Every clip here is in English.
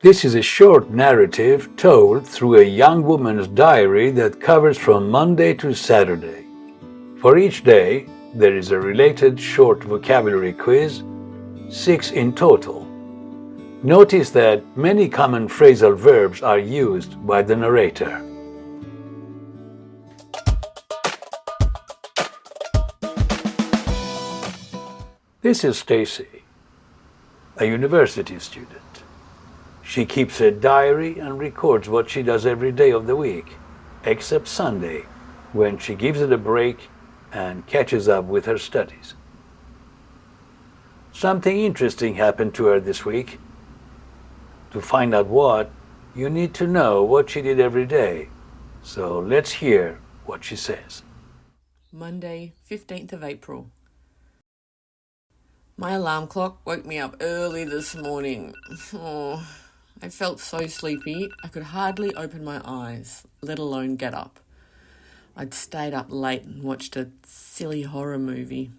This is a short narrative told through a young woman's diary that covers from Monday to Saturday. For each day, there is a related short vocabulary quiz, 6 in total. Notice that many common phrasal verbs are used by the narrator. This is Stacy, a university student. She keeps a diary and records what she does every day of the week, except Sunday, when she gives it a break and catches up with her studies. Something interesting happened to her this week. To find out what, you need to know what she did every day. So let's hear what she says. Monday, 15th of April. My alarm clock woke me up early this morning. I felt so sleepy I could hardly open my eyes, let alone get up. I'd stayed up late and watched a silly horror movie.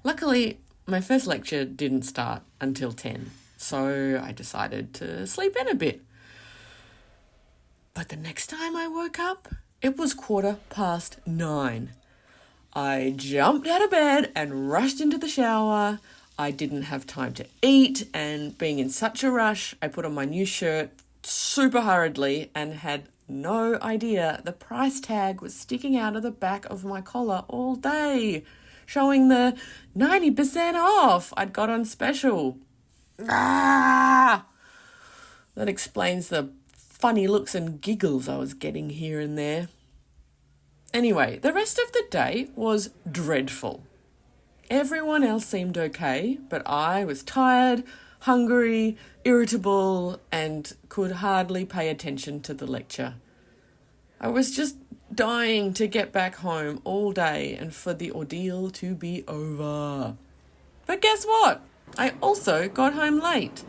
Luckily, my first lecture didn't start until 10, so I decided to sleep in a bit. But the next time I woke up, it was 9:15. I jumped out of bed and rushed into the shower. I didn't have time to eat, and being in such a rush, I put on my new shirt super hurriedly and had no idea the price tag was sticking out of the back of my collar all day, showing the 90% off I'd got on special. That explains the funny looks and giggles I was getting here and there. Anyway, the rest of the day was dreadful. Everyone else seemed okay, but I was tired, hungry, irritable, and could hardly pay attention to the lecture. I was just dying to get back home all day and for the ordeal to be over. But guess what? I also got home late.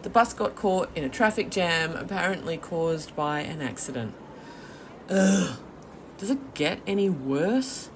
The bus got caught in a traffic jam, apparently caused by an accident. Ugh. Does it get any worse?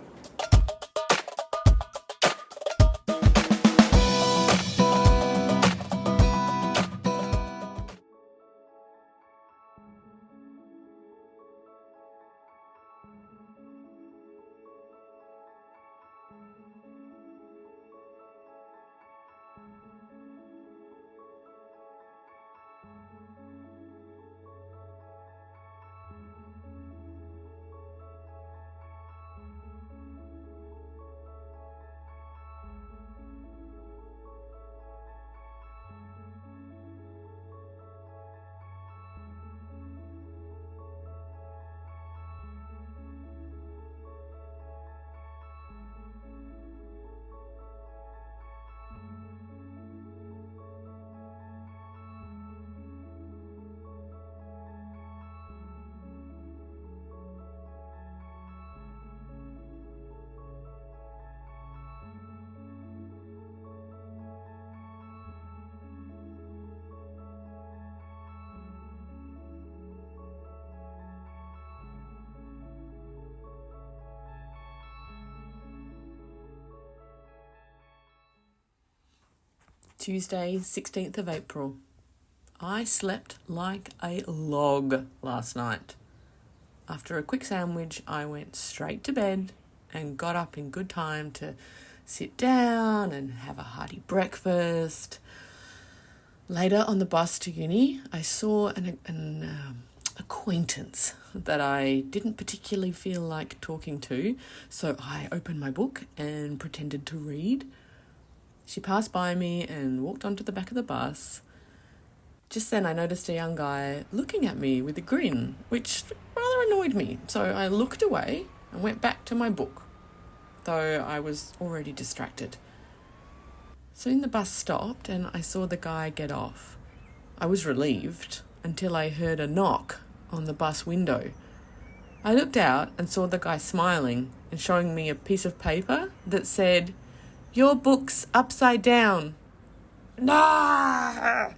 Tuesday, 16th of April. I slept like a log last night. After a quick sandwich, I went straight to bed and got up in good time to sit down and have a hearty breakfast. Later on the bus to uni, I saw an acquaintance that I didn't particularly feel like talking to, so I opened my book and pretended to read. She passed by me and walked onto the back of the bus. Just then I noticed a young guy looking at me with a grin, which rather annoyed me. So I looked away and went back to my book, though I was already distracted. Soon the bus stopped and I saw the guy get off. I was relieved until I heard a knock on the bus window. I looked out and saw the guy smiling and showing me a piece of paper that said, "Your book's upside down." Nah!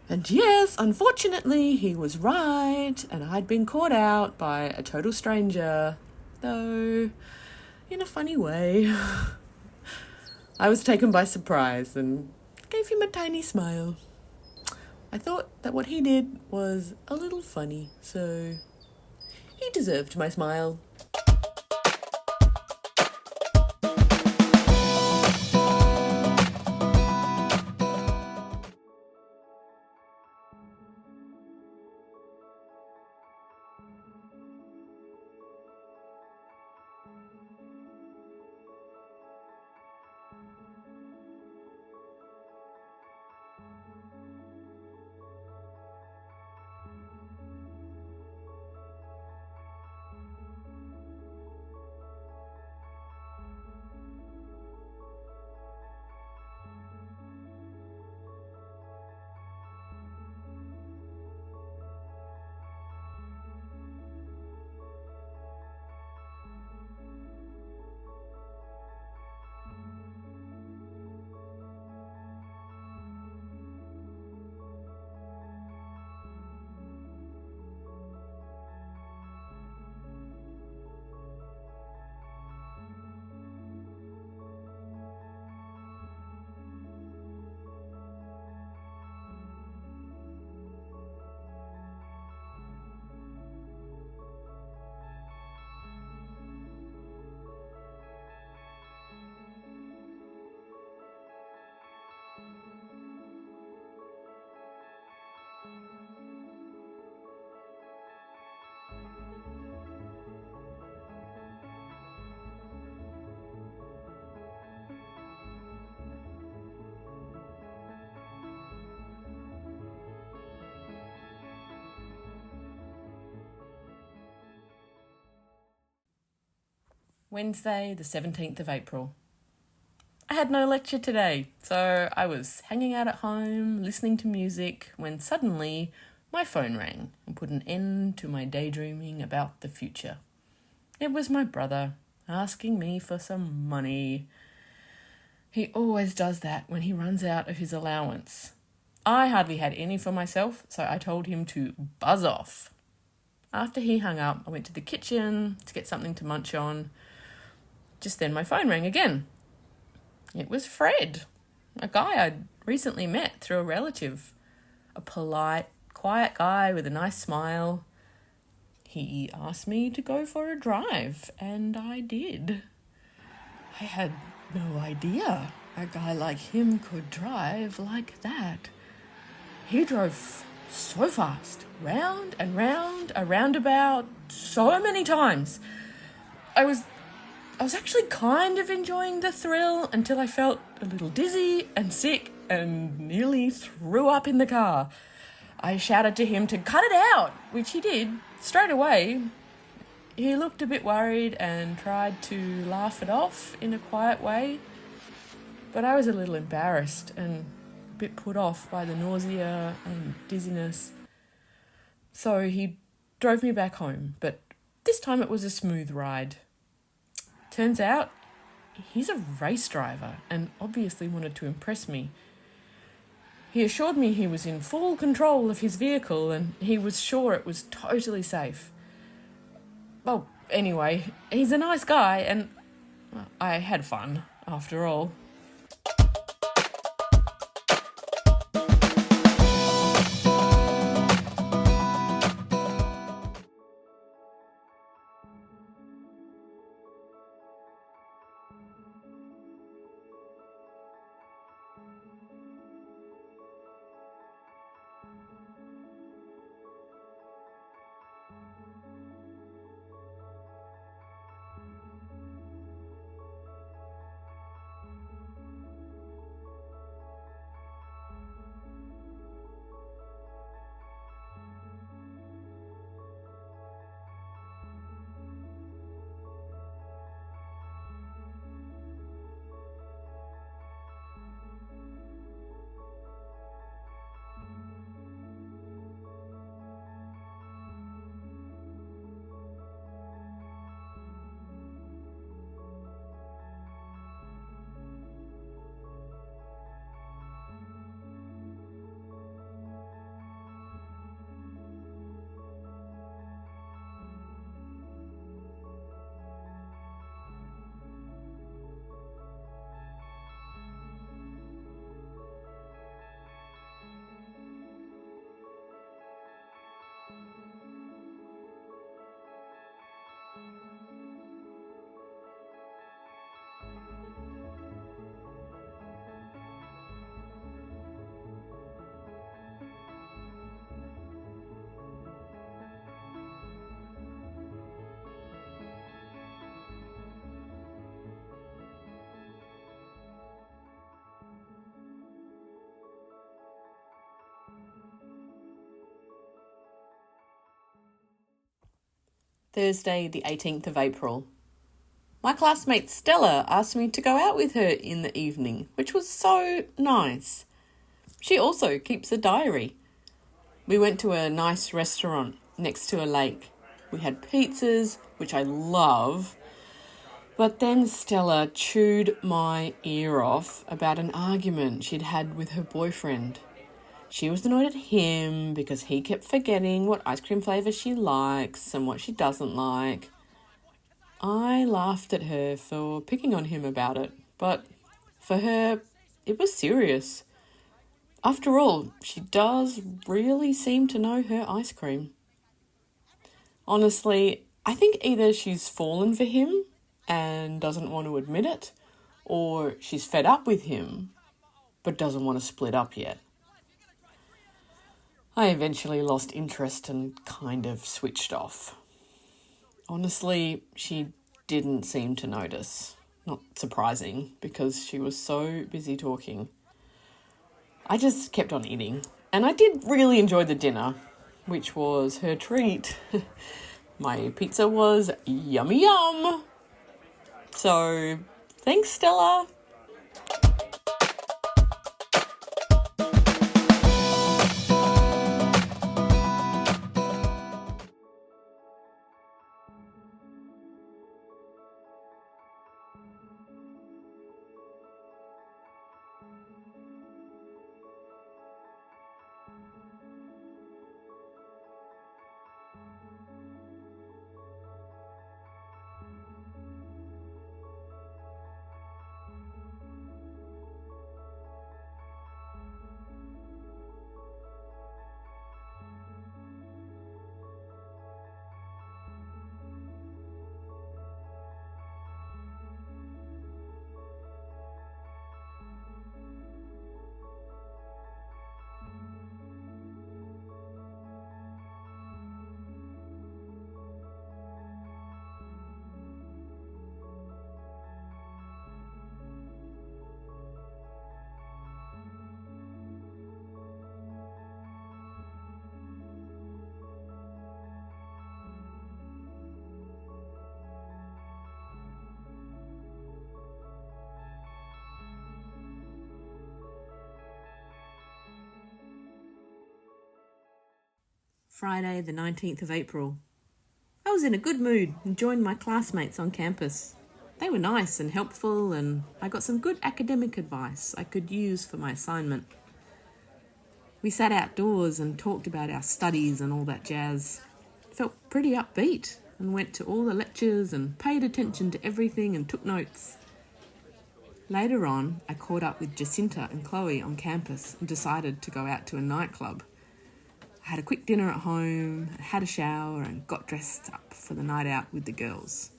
And yes, unfortunately, he was right, and I'd been caught out by a total stranger, though in a funny way. I was taken by surprise and gave him a tiny smile. I thought that what he did was a little funny, so he deserved my smile. Wednesday, the 17th of April. I had no lecture today, so I was hanging out at home, listening to music, when suddenly my phone rang and put an end to my daydreaming about the future. It was my brother asking me for some money. He always does that when he runs out of his allowance. I hardly had any for myself, so I told him to buzz off. After he hung up, I went to the kitchen to get something to munch on. Just then my phone rang again. It was Fred, a guy I'd recently met through a relative. A polite, quiet guy with a nice smile. He asked me to go for a drive, and I did. I had no idea a guy like him could drive like that. He drove so fast, round and round, a roundabout, so many times. I was actually kind of enjoying the thrill until I felt a little dizzy and sick and nearly threw up in the car. I shouted to him to cut it out, which he did straight away. He looked a bit worried and tried to laugh it off in a quiet way, but I was a little embarrassed and a bit put off by the nausea and dizziness. So he drove me back home, but this time it was a smooth ride. Turns out, he's a race driver and obviously wanted to impress me. He assured me he was in full control of his vehicle and he was sure it was totally safe. Well, anyway, he's a nice guy and I had fun, after all. Thursday, the 18th of April. My classmate Stella asked me to go out with her in the evening, which was so nice. She also keeps a diary. We went to a nice restaurant next to a lake. We had pizzas, which I love, but then Stella chewed my ear off about an argument she'd had with her boyfriend. She was annoyed at him because he kept forgetting what ice cream flavour she likes and what she doesn't like. I laughed at her for picking on him about it, but for her, it was serious. After all, she does really seem to know her ice cream. Honestly, I think either she's fallen for him and doesn't want to admit it, or she's fed up with him but doesn't want to split up yet. I eventually lost interest and kind of switched off. Honestly, she didn't seem to notice. Not surprising, because she was so busy talking. I just kept on eating, and I did really enjoy the dinner, which was her treat. My pizza was yummy yum. So, thanks, Stella. Friday, the 19th of April. I was in a good mood and joined my classmates on campus. They were nice and helpful, and I got some good academic advice I could use for my assignment. We sat outdoors and talked about our studies and all that jazz. Felt pretty upbeat and went to all the lectures and paid attention to everything and took notes. Later on, I caught up with Jacinta and Chloe on campus and decided to go out to a nightclub. I had a quick dinner at home, had a shower and got dressed up for the night out with the girls.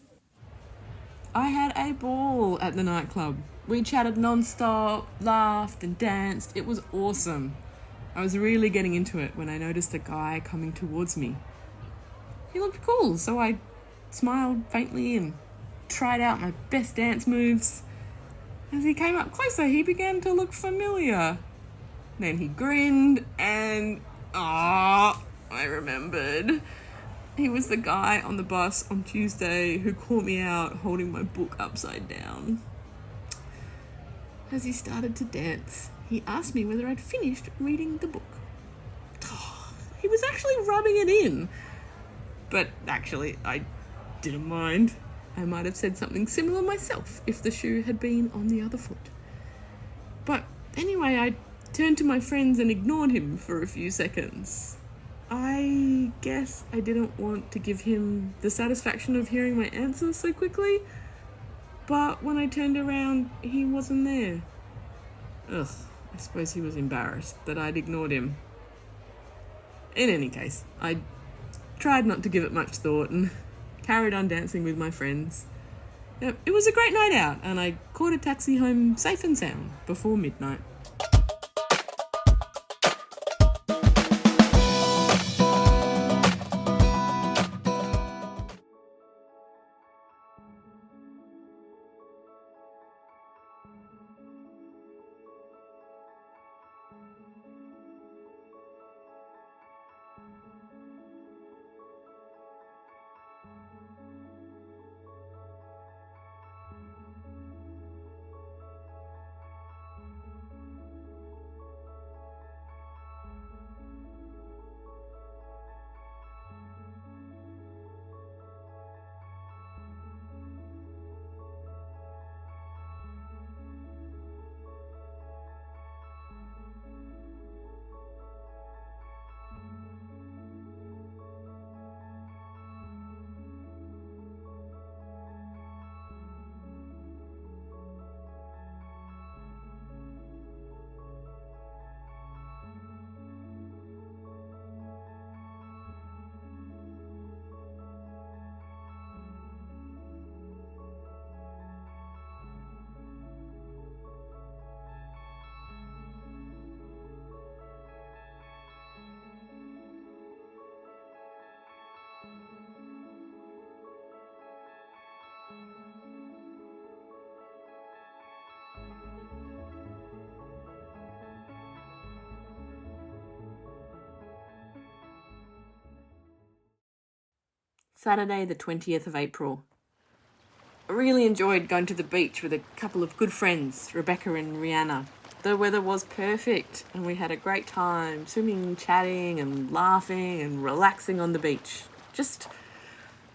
I had a ball at the nightclub. We chatted non-stop, laughed and danced. It was awesome. I was really getting into it when I noticed a guy coming towards me. He looked cool, so I smiled faintly and tried out my best dance moves. As he came up closer, he began to look familiar. Then he grinned and I remembered. He was the guy on the bus on Tuesday who caught me out holding my book upside down. As he started to dance, he asked me whether I'd finished reading the book. He was actually rubbing it in. But actually, I didn't mind. I might have said something similar myself if the shoe had been on the other foot. But anyway, I turned to my friends and ignored him for a few seconds. I guess I didn't want to give him the satisfaction of hearing my answer so quickly, but when I turned around, he wasn't there. I suppose he was embarrassed that I'd ignored him. In any case, I tried not to give it much thought and carried on dancing with my friends. It was a great night out, and I caught a taxi home safe and sound before midnight. Saturday the 20th of April. I really enjoyed going to the beach with a couple of good friends, Rebecca and Rihanna. The weather was perfect and we had a great time swimming, chatting and laughing and relaxing on the beach. Just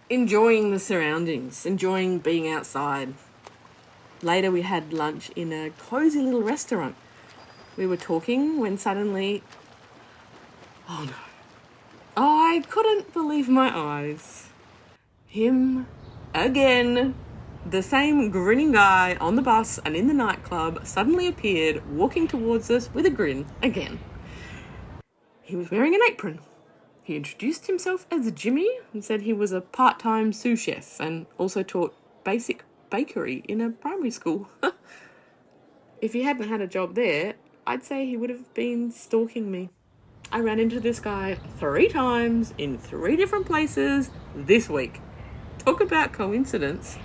enjoying the surroundings, enjoying being outside. Later we had lunch in a cosy little restaurant. We were talking when suddenly... Oh no. I couldn't believe my eyes. Him again. The same grinning guy on the bus and in the nightclub suddenly appeared, walking towards us with a grin again. He was wearing an apron. He introduced himself as Jimmy and said he was a part-time sous chef and also taught basic bakery in a primary school. If he hadn't had a job there, I'd say he would have been stalking me. I ran into this guy 3 times in 3 different places this week. Talk about coincidence.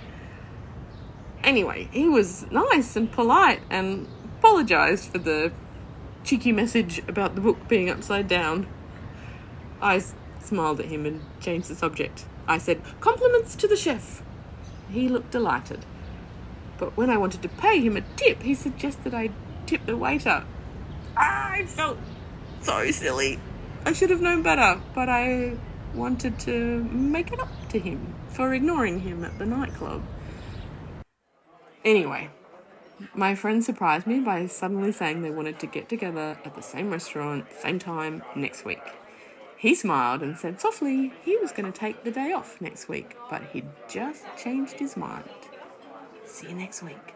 Anyway, he was nice and polite and apologised for the cheeky message about the book being upside down. I smiled at him and changed the subject. I said, "Compliments to the chef." He looked delighted. But when I wanted to pay him a tip, he suggested I tip the waiter. I felt so silly. I should have known better, but I wanted to make it up to him for ignoring him at the nightclub. Anyway, my friend surprised me by suddenly saying they wanted to get together at the same restaurant, same time, next week. He smiled and said softly he was going to take the day off next week, but he'd just changed his mind. See you next week.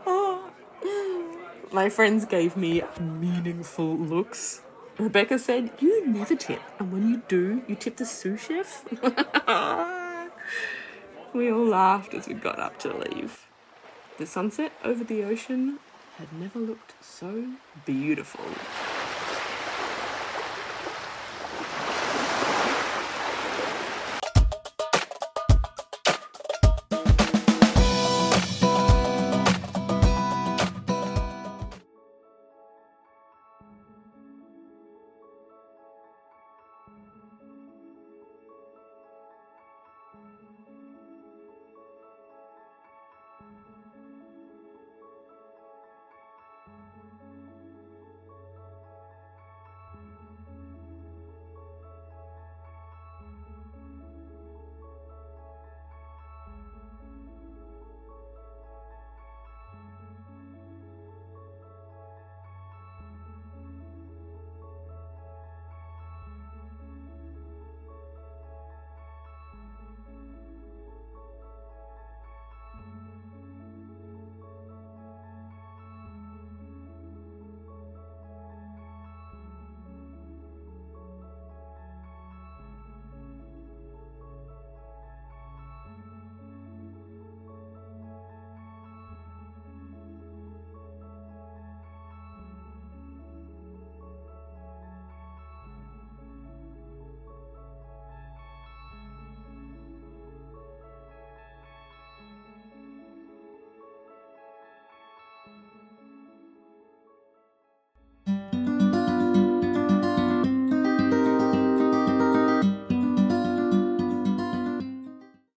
Oh. My friends gave me meaningful looks. Rebecca said, "You never tip, and when you do, you tip the sous chef." We all laughed as we got up to leave. The sunset over the ocean had never looked so beautiful.